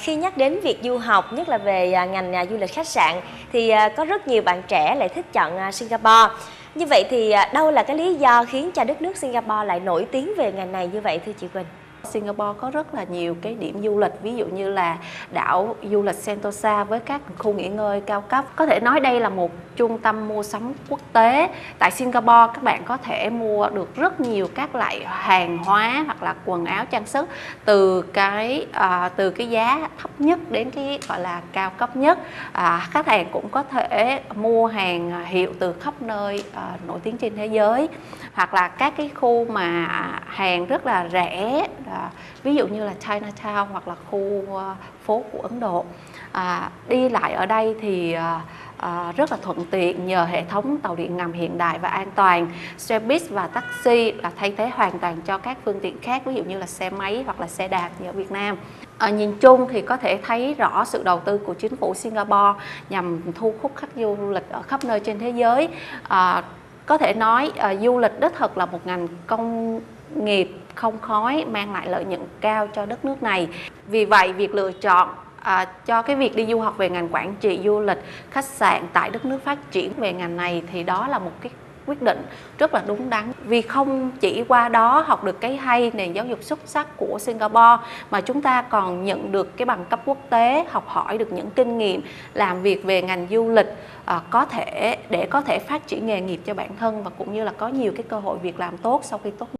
Khi nhắc đến việc du học, nhất là về ngành du lịch khách sạn, thì có rất nhiều bạn trẻ lại thích chọn Singapore. Như vậy thì đâu là cái lý do khiến cho đất nước Singapore lại nổi tiếng về ngành này như vậy thưa chị Quỳnh? Singapore có rất là nhiều cái điểm du lịch, ví dụ như là đảo du lịch Sentosa với các khu nghỉ ngơi cao cấp. Có thể nói đây là một trung tâm mua sắm quốc tế. Tại Singapore các bạn có thể mua được rất nhiều các loại hàng hóa hoặc là quần áo trang sức từ cái giá thấp nhất đến cái gọi là cao cấp nhất. Khách hàng cũng có thể mua hàng hiệu từ khắp nơi nổi tiếng trên thế giới, hoặc là các cái khu mà hàng rất là rẻ, ví dụ như là Chinatown hoặc là khu phố của Ấn Độ. Đi lại ở đây thì rất là thuận tiện nhờ hệ thống tàu điện ngầm hiện đại và an toàn. Xe buýt và taxi là thay thế hoàn toàn cho các phương tiện khác, ví dụ như là xe máy hoặc là xe đạp như ở Việt Nam. Nhìn chung thì có thể thấy rõ sự đầu tư của chính phủ Singapore nhằm thu hút khách du lịch ở khắp nơi trên thế giới. Có thể nói du lịch đích thực là một ngành công nghiệp không khói, mang lại lợi nhuận cao cho đất nước này. Vì vậy việc lựa chọn cho cái việc đi du học về ngành quản trị du lịch khách sạn tại đất nước phát triển về ngành này thì đó là một cái quyết định rất là đúng đắn, vì không chỉ qua đó học được cái hay nền giáo dục xuất sắc của Singapore mà chúng ta còn nhận được cái bằng cấp quốc tế, học hỏi được những kinh nghiệm làm việc về ngành du lịch để có thể phát triển nghề nghiệp cho bản thân và cũng như là có nhiều cái cơ hội việc làm tốt sau khi tốt nghiệp.